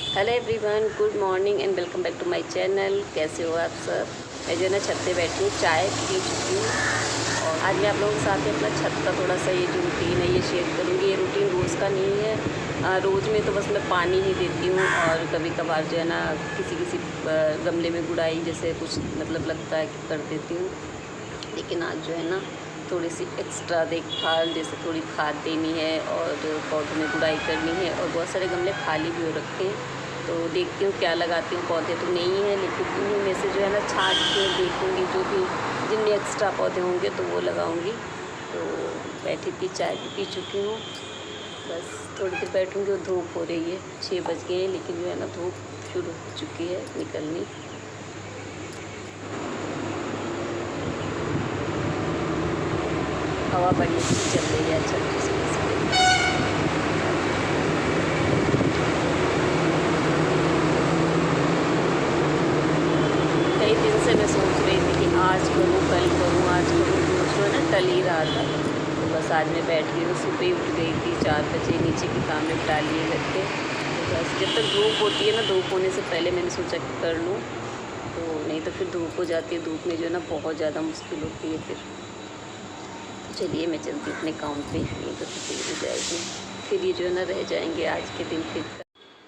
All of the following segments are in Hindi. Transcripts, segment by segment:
Hello everyone, good morning and welcome back to my channel. कैसे हो आप सब? मैं जो है ना छत पे बैठी हूँ, चाय पी चुकी हूँ और आज मैं आप लोगों के साथ में अपना छत का थोड़ा सा ये जो रूटीन है ये शेयर करूँगी। ये रूटीन रोज़ का नहीं है, रोज़ में तो बस मैं पानी ही देती हूँ और कभी कभार जो है ना किसी किसी गमले में गुड़ाई जैसे कुछ मतलब लगता है कि कर देती हूँ। लेकिन आज जो है ना थोड़ी सी एक्स्ट्रा देखभाल, जैसे थोड़ी खाद देनी है और पौधों में गुड़ाई करनी है और बहुत सारे गमले खाली भी हो रखे हैं। तो देखती हूँ क्या लगाती हूँ। पौधे तो नहीं हैं लेकिन उन्हीं में से जो है ना छाँट के देखूँगी, जो भी जिनमें एक्स्ट्रा पौधे होंगे तो वो लगाऊँगी। तो बैठी थी, चाय भी पी चुकी हूँ, बस थोड़ी देर बैठूँगी और धूप हो रही है। 6 बज गए हैं लेकिन जो है ना धूप शुरू हो चुकी है निकलनी। हवा बड़ी अच्छी चल रही है, अच्छा से। कई दिन से मैं सोच रही थी कि आज करूँ कल करूँ आज करूँ, जो है ना टल ही रहा था। तो बस आज मैं बैठ गई हूँ, सुबह ही उठ गई थी 4 बजे, नीचे के काम निपटा लिए घर के। तो बस जब तक धूप होती है ना, धूप होने से पहले मैंने सोचा कि कर लूँ, तो नहीं तो फिर धूप हो जाती है। धूप में जो है ना बहुत ज़्यादा मुश्किल होती है फिर। तो चलिए मैं चलती हूँ अपने काम पे, नहीं तो फिर देर हो जाएगी, फिर ये जो है ना रह जाएंगे आज के दिन फिर।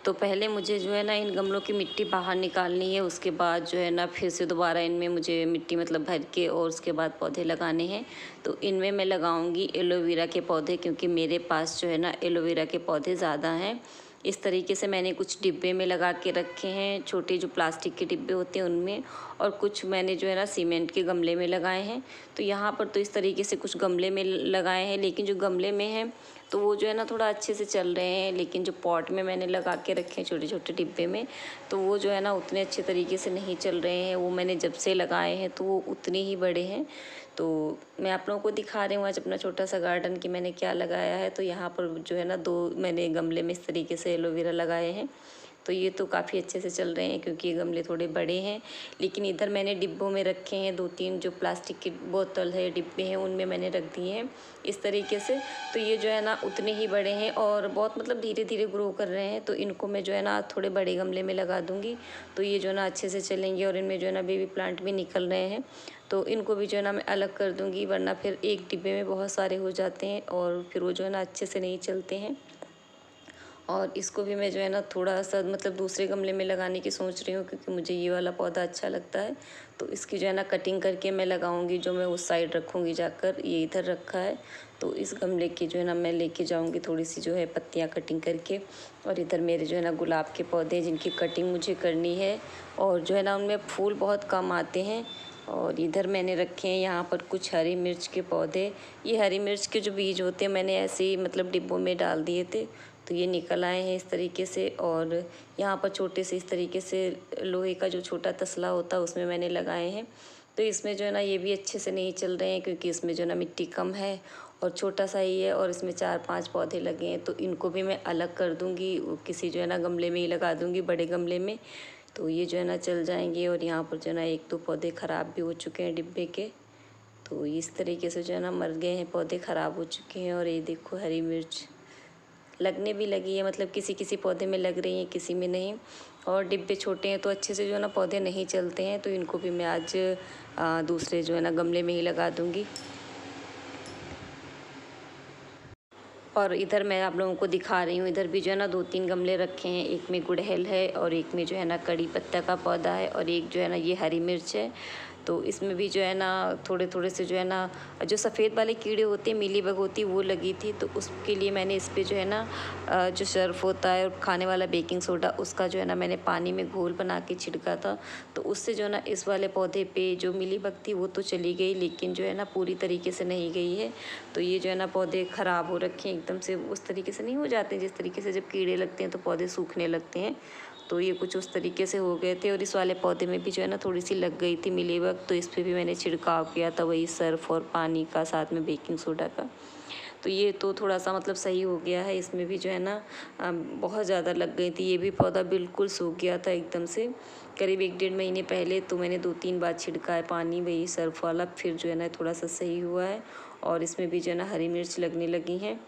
तो पहले मुझे जो है ना इन गमलों की मिट्टी बाहर निकालनी है, उसके बाद जो है ना फिर से दोबारा इनमें मुझे मिट्टी मतलब भर के और उसके बाद पौधे लगाने हैं। तो इनमें मैं लगाऊंगी एलोवेरा के पौधे, क्योंकि मेरे पास जो है ना एलोवेरा के पौधे ज़्यादा हैं। इस तरीके से मैंने कुछ डिब्बे में लगा के रखे हैं, छोटे जो प्लास्टिक के डिब्बे होते हैं उनमें, और कुछ मैंने जो है ना सीमेंट के गमले में लगाए हैं। तो यहाँ पर तो इस तरीके से कुछ गमले में लगाए हैं, लेकिन जो गमले में हैं तो वो जो है ना थोड़ा अच्छे से चल रहे हैं, लेकिन जो पॉट में मैंने लगा के रखे हैं छोटे छोटे डिब्बे में, तो वो जो है ना उतने अच्छे तरीके से नहीं चल रहे हैं। वो मैंने जब से लगाए हैं तो वो उतने ही बड़े हैं। तो मैं आप लोगों को दिखा रही हूँ आज अपना छोटा सा गार्डन कि मैंने क्या लगाया है। तो यहाँ पर जो है ना 2 मैंने गमले में इस तरीके से एलोवेरा लगाए हैं। तो ये तो काफ़ी अच्छे से चल रहे हैं क्योंकि ये गमले थोड़े बड़े हैं। लेकिन इधर मैंने डिब्बों में रखे हैं 2-3, जो प्लास्टिक की बोतल है, डिब्बे हैं, उनमें मैंने रख दिए हैं इस तरीके से। तो ये जो है ना उतने ही बड़े हैं और बहुत मतलब धीरे धीरे ग्रो कर रहे हैं। तो इनको मैं जो है ना थोड़े बड़े गमले में लगा दूँगी, तो ये जो है ना अच्छे से चलेंगे। और इनमें जो है ना बेबी प्लांट भी निकल रहे हैं, तो इनको भी जो है ना मैं अलग कर दूँगी, वरना फिर एक डिब्बे में बहुत सारे हो जाते हैं और फिर वो जो है ना अच्छे से नहीं चलते हैं। और इसको भी मैं जो है ना थोड़ा सा मतलब दूसरे गमले में लगाने की सोच रही हूँ, क्योंकि मुझे ये वाला पौधा अच्छा लगता है। तो इसकी जो है ना कटिंग करके मैं लगाऊंगी, जो मैं उस साइड रखूँगी जाकर। ये इधर रखा है, तो इस गमले की जो है ना मैं लेके जाऊँगी थोड़ी सी जो है पत्तियाँ कटिंग करके। और इधर मेरे जो है ना गुलाब के पौधे हैं जिनकी कटिंग मुझे करनी है, और जो है ना उनमें फूल बहुत कम आते हैं। और इधर मैंने रखे हैं यहाँ पर कुछ हरी मिर्च के पौधे। ये हरी मिर्च के जो बीज होते हैं मैंने ऐसे ही मतलब डिब्बों में डाल दिए थे, तो ये निकल आए हैं इस तरीके से। और यहाँ पर छोटे से इस तरीके से लोहे का जो छोटा तसला होता है उसमें मैंने लगाए हैं। तो इसमें जो है ना ये भी अच्छे से नहीं चल रहे हैं, क्योंकि इसमें जो है ना मिट्टी कम है और छोटा सा ही है, और इसमें 4-5 पौधे लगे हैं। तो इनको भी मैं अलग कर दूँगी, किसी जो है ना गमले में ही लगा दूँगी, बड़े गमले में। तो ये जो है ना चल जाएंगे। और यहाँ पर जो है ना 1-2 पौधे ख़राब भी हो चुके हैं डिब्बे के, तो इस तरीके से जो है ना मर गए हैं, पौधे ख़राब हो चुके हैं। और ये देखो हरी मिर्च लगने भी लगी है, मतलब किसी किसी पौधे में लग रही हैं, किसी में नहीं। और डिब्बे छोटे हैं तो अच्छे से जो है ना पौधे नहीं चलते हैं, तो इनको भी मैं आज दूसरे जो है ना गमले में ही लगा दूँगी। और इधर मैं आप लोगों को दिखा रही हूँ, इधर भी जो है ना 2-3 गमले रखे हैं। एक में गुड़हल है और एक में जो है ना कड़ी पत्ता का पौधा है, और एक जो है ना ये हरी मिर्च है। तो इसमें भी जो है ना थोड़े थोड़े से जो है ना जो सफ़ेद वाले कीड़े होते हैं, मिलीबग होती, वो लगी थी। तो उसके लिए मैंने इस पे जो है ना जो सर्फ होता है और खाने वाला बेकिंग सोडा, उसका जो है ना मैंने पानी में घोल बना के छिड़का था। तो उससे जो है ना इस वाले पौधे पे जो मिलीबग थी वो तो चली गई, लेकिन जो है ना पूरी तरीके से नहीं गई है। तो ये जो है ना पौधे ख़राब हो रखे हैं एकदम से, उस तरीके से नहीं हो जाते जिस तरीके से जब कीड़े लगते हैं तो पौधे सूखने लगते हैं। तो ये कुछ उस तरीके से हो गए थे। और इस वाले पौधे में भी जो है ना थोड़ी सी लग गई थी मिलीबग, तो इस पर भी मैंने छिड़काव किया था, वही सर्फ और पानी का, साथ में बेकिंग सोडा का। तो ये तो थोड़ा सा मतलब सही हो गया है। इसमें भी जो है ना बहुत ज़्यादा लग गई थी। ये भी पौधा बिल्कुल सूख गया था एकदम से, करीब 1-1.5 महीने पहले। तो मैंने 2-3 बार छिड़का है पानी, वही सर्फ वाला, फिर जो है ना थोड़ा सा सही हुआ है। और इसमें भी जो है ना हरी मिर्च लगने लगी हैं।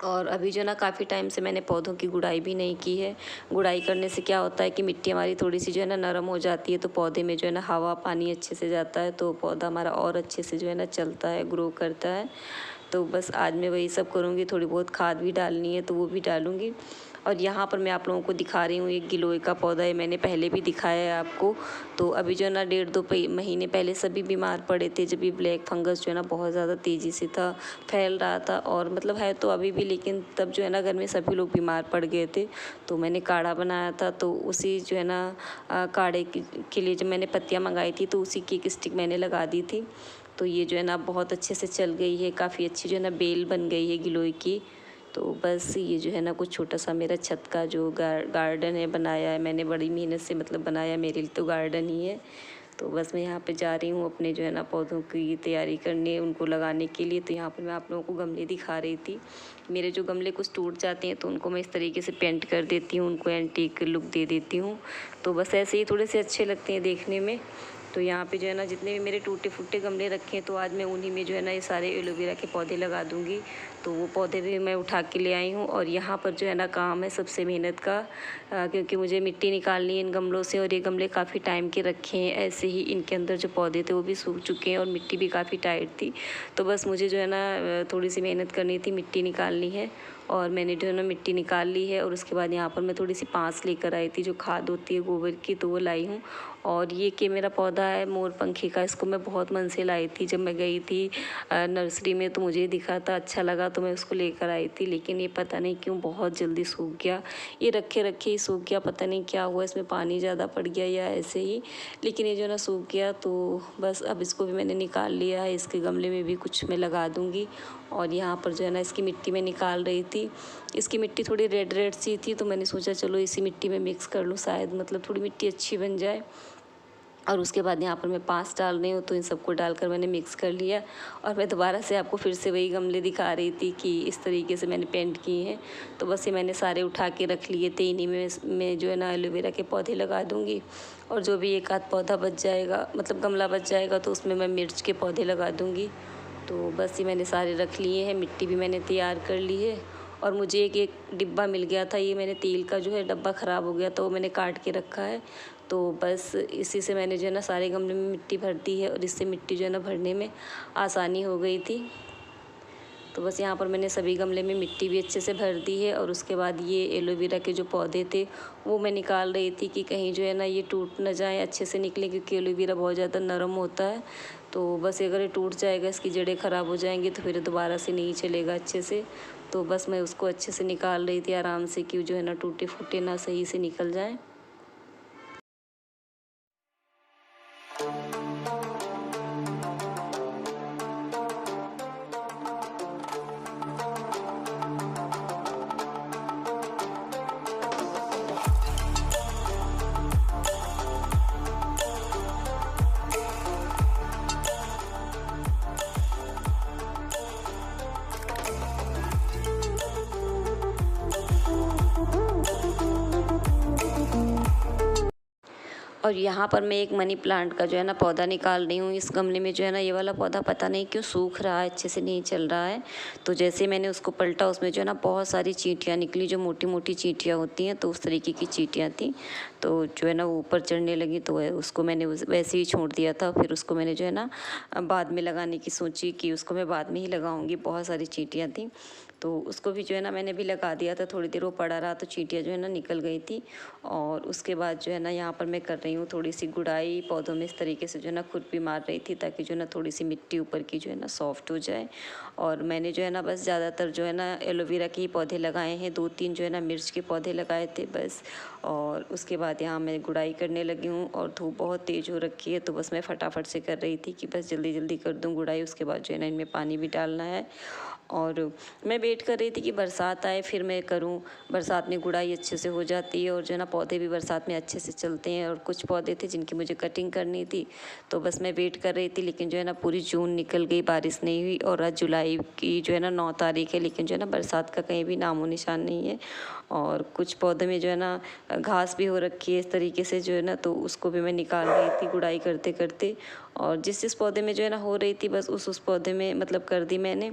और अभी जो है ना काफ़ी टाइम से मैंने पौधों की गुड़ाई भी नहीं की है। गुड़ाई करने से क्या होता है कि मिट्टी हमारी थोड़ी-सी जो है ना नरम हो जाती है, तो पौधे में जो है ना हवा पानी अच्छे से जाता है, तो पौधा हमारा और अच्छे से जो है ना चलता है, ग्रो करता है। तो बस आज मैं वही सब करूँगी, थोड़ी बहुत खाद भी डालनी है तो वो भी डालूँगी। और यहाँ पर मैं आप लोगों को दिखा रही हूँ, एक गिलोय का पौधा है, मैंने पहले भी दिखाया है आपको। तो अभी जो है ना 1.5-2 महीने पहले सभी बीमार पड़े थे, जब ये ब्लैक फंगस जो है ना बहुत ज़्यादा तेज़ी से था फैल रहा था, और मतलब है तो अभी भी, लेकिन तब जो है ना घर में सभी लोग बीमार पड़ गए थे। तो मैंने काढ़ा बनाया था, तो उसी जो है ना काढ़े के लिए जब मैंने पत्तियाँ मंगाई थी तो उसी की एक स्टिक मैंने लगा दी थी। तो ये जो है ना बहुत अच्छे से चल गई है, काफ़ी अच्छी जो है ना बेल बन गई है गिलोय की। तो बस ये जो है ना कुछ छोटा सा मेरा छत का जो गार्डन है बनाया है मैंने, बड़ी मेहनत से मतलब बनाया, मेरे लिए तो गार्डन ही है। तो बस मैं यहाँ पे जा रही हूँ अपने जो है ना पौधों की तैयारी करने, उनको लगाने के लिए। तो यहाँ पर मैं आप लोगों को गमले दिखा रही थी। मेरे जो गमले कुछ टूट जाते हैं तो उनको मैं इस तरीके से पेंट कर देती हूँ, उनको एंटीक लुक दे देती हूँ। तो बस ऐसे ही थोड़े से अच्छे लगते हैं देखने में। तो यहाँ पे जो है ना जितने भी मेरे टूटे फूटे गमले रखे हैं, तो आज मैं उन्हीं में जो है ना ये सारे एलोवेरा के पौधे लगा दूँगी। तो वो पौधे भी मैं उठा के ले आई हूँ, और यहाँ पर जो है ना काम है सबसे मेहनत का, क्योंकि मुझे मिट्टी निकालनी है इन गमलों से। और ये गमले काफ़ी टाइम के रखे हैं ऐसे ही, इनके अंदर जो पौधे थे वो भी सूख चुके हैं और मिट्टी भी काफ़ी टाइट थी। तो बस मुझे जो है ना थोड़ी सी मेहनत करनी थी, मिट्टी निकालनी है। और मैंने जो है ना मिट्टी निकाल ली है, और उसके बाद यहाँ पर मैं थोड़ी सी पाँस लेकर आई थी, जो खाद होती है गोबर की, तो वो लाई हूँ। और ये कि मेरा पौधा है मोरपंखी का, इसको मैं बहुत मन से लाई थी। जब मैं गई थी नर्सरी में तो मुझे दिखा था, अच्छा लगा तो मैं उसको लेकर आई थी, लेकिन ये पता नहीं क्यों बहुत जल्दी सूख गया। ये रखे रखे ही सूख गया, पता नहीं क्या हुआ, इसमें पानी ज़्यादा पड़ गया या ऐसे ही, लेकिन ये जो है ना सूख गया। तो बस अब इसको भी मैंने निकाल लिया है, इसके गमले में भी कुछ मैं लगा दूँगी। और यहाँ पर जो है ना इसकी मिट्टी मैं निकाल रही थी, इसकी मिट्टी थोड़ी रेड रेड सी थी, तो मैंने सोचा चलो इसी मिट्टी में मिक्स कर लूँ, शायद मतलब थोड़ी मिट्टी अच्छी बन जाए। और उसके बाद यहाँ पर मैं पाँच डाल रही हूँ, तो इन सबको डालकर मैंने मिक्स कर लिया। और मैं दोबारा से आपको फिर से वही गमले दिखा रही थी कि इस तरीके से मैंने पेंट किए हैं। तो बस ये मैंने सारे उठा के रख लिए थे, इन्हीं में मैं जो है ना एलोवेरा के पौधे लगा दूँगी। और जो भी एक आध पौधा बच जाएगा, मतलब गमला बच जाएगा, तो उसमें मैं मिर्च के पौधे लगा दूँगी। तो बस ये मैंने सारे रख लिए हैं, मिट्टी भी मैंने तैयार कर ली है। और मुझे एक डिब्बा मिल गया था, ये मैंने तेल का जो है डब्बा ख़राब हो गया, तो वो मैंने काट के रखा है। तो बस इसी से मैंने जो है ना सारे गमले में मिट्टी भर दी है, और इससे मिट्टी जो है ना भरने में आसानी हो गई थी। तो बस यहाँ पर मैंने सभी गमले में मिट्टी भी अच्छे से भर दी है। और उसके बाद ये एलोवेरा के जो पौधे थे वो मैं निकाल रही थी कि कहीं जो है ना ये टूट ना जाए, अच्छे से निकले, क्योंकि एलोवेरा बहुत ज़्यादा नरम होता है। तो बस अगर ये टूट जाएगा, इसकी जड़ें ख़राब हो जाएंगी, तो फिर दोबारा से नहीं चलेगा अच्छे से। तो बस मैं उसको अच्छे से निकाल रही थी आराम से, कि जो है ना टूटे फूटे ना सही से निकल जाए। और यहाँ पर मैं एक मनी प्लांट का जो है ना पौधा निकाल रही हूँ। इस गमले में जो है ना ये वाला पौधा पता नहीं क्यों सूख रहा है, अच्छे से नहीं चल रहा है। तो जैसे मैंने उसको पलटा, उसमें जो है ना बहुत सारी चींटियाँ निकली, जो मोटी मोटी चींटियाँ होती हैं, तो उस तरीके की चींटियाँ थी। तो जो है ना वो ऊपर चढ़ने लगी, तो उसको मैंने वैसे ही छोड़ दिया था। फिर उसको मैंने जो है ना बाद में लगाने की सोची, कि उसको मैं बाद में ही लगाऊंगी, बहुत सारी चींटियाँ थी। तो उसको भी जो है ना मैंने भी लगा दिया था, थोड़ी देर वो पड़ा रहा तो चींटियाँ जो है ना निकल गई थी। और उसके बाद जो है ना यहाँ पर मैं कर रही हूँ थोड़ी सी गुड़ाई पौधों में, इस तरीके से जो है ना खुरपी मार रही थी, ताकि जो है ना थोड़ी सी मिट्टी ऊपर की जो है ना सॉफ्ट हो जाए। और मैंने जो है ना बस ज़्यादातर जो है ना एलोवेरा के ही पौधे लगाए हैं, 2-3 जो है ना मिर्च के पौधे लगाए थे बस। और उसके बाद यहाँ मैं गुड़ाई करने लगी हूँ, और धूप बहुत तेज़ हो रखी है, तो बस मैं फटाफट से कर रही थी कि बस जल्दी जल्दी कर दूँ गुड़ाई। उसके बाद जो है ना इनमें पानी भी डालना है। और मैं वेट कर रही थी कि बरसात आए फिर मैं करूं। बरसात में गुड़ाई अच्छे से हो जाती है, और जो है ना पौधे भी बरसात में अच्छे से चलते हैं। और कुछ पौधे थे जिनकी मुझे कटिंग करनी थी, तो बस मैं वेट कर रही थी। लेकिन जो है ना पूरी जून निकल गई, बारिश नहीं हुई, और आज जुलाई की जो है ना 9 तारीख है, लेकिन जो है ना बरसात का कहीं भी नामो निशान नहीं है। और कुछ पौधे में जो है ना घास भी हो रखी है इस तरीके से जो है ना, तो उसको भी मैं निकाल रही थी गुड़ाई करते करते। और जिस पौधे में जो है ना हो रही थी, बस उस पौधे में मतलब कर दी मैंने।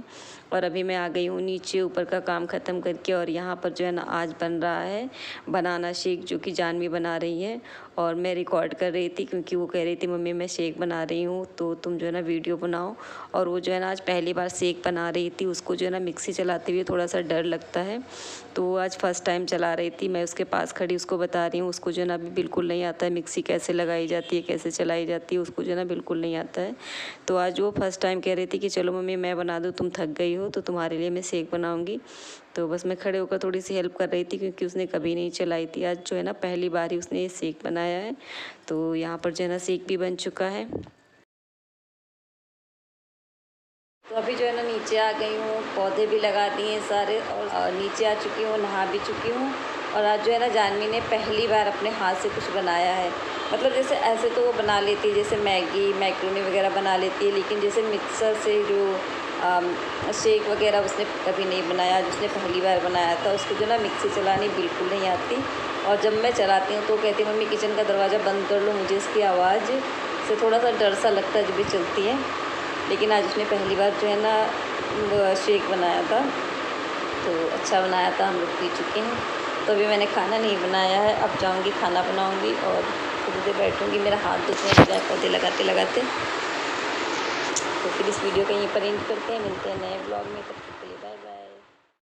और और अभी मैं आ गई हूँ नीचे ऊपर का काम ख़त्म करके। और यहाँ पर जो है ना आज बन रहा है बनाना शेक, जो कि जानवी बना रही है और मैं रिकॉर्ड कर रही थी, क्योंकि वो कह रही थी मम्मी मैं शेक बना रही हूँ तो तुम जो है ना वीडियो बनाओ। और वो जो है ना आज पहली बार शेक बना रही थी, उसको जो है ना मिक्सी चलाते हुए थोड़ा सा डर लगता है, तो वो आज फर्स्ट टाइम चला रही थी। मैं उसके पास खड़ी उसको बता रही हूँ, उसको जो है ना अभी बिल्कुल नहीं आता है मिक्सी कैसे लगाई जाती है, कैसे चलाई जाती है, उसको जो है ना बिल्कुल नहीं आता है। तो आज वो फर्स्ट टाइम कह रही थी कि चलो मम्मी मैं बना दूँ, तुम थक गई हो तो तुम्हारे लिए मैं शेक बनाऊँगी। तो बस मैं खड़े होकर थोड़ी सी हेल्प कर रही थी, क्योंकि उसने कभी नहीं चलाई थी। आज जो है ना पहली बार ही उसने ये शेक बनाया है। तो यहाँ पर जो है ना शेक भी बन चुका है। तो अभी जो है ना नीचे आ गई हूँ, पौधे भी लगा दिए हैं सारे और नीचे आ चुकी हूँ, नहा भी चुकी हूँ। और आज जो है ना जानवी ने पहली बार अपने हाथ से कुछ बनाया है। मतलब जैसे ऐसे तो वो बना लेती है, जैसे मैगी मैक्रोनी वगैरह बना लेती है, लेकिन जैसे मिक्सर से जो शेक वगैरह उसने कभी नहीं बनाया। आज उसने पहली बार बनाया था। उसको जो ना मिक्सी चलानी बिल्कुल नहीं आती, और जब मैं चलाती हूँ तो कहती मम्मी किचन का दरवाज़ा बंद कर लो, मुझे इसकी आवाज़ से थोड़ा सा डर सा लगता है जब भी चलती है। लेकिन आज उसने पहली बार जो है ना वो शेक बनाया था, तो अच्छा बनाया था, हम लोग पी चुके हैं। तो अभी मैंने खाना नहीं बनाया है, अब जाऊंगी खाना बनाऊंगी और थोड़ी देर बैठूंगी। मेरा हाथ दुखने लगा पौधे लगाते लगाते। तो फिर इस वीडियो को यहीं पर एंड करते हैं, मिलते हैं नए ब्लॉग में, तब तक के लिए बाय बाय।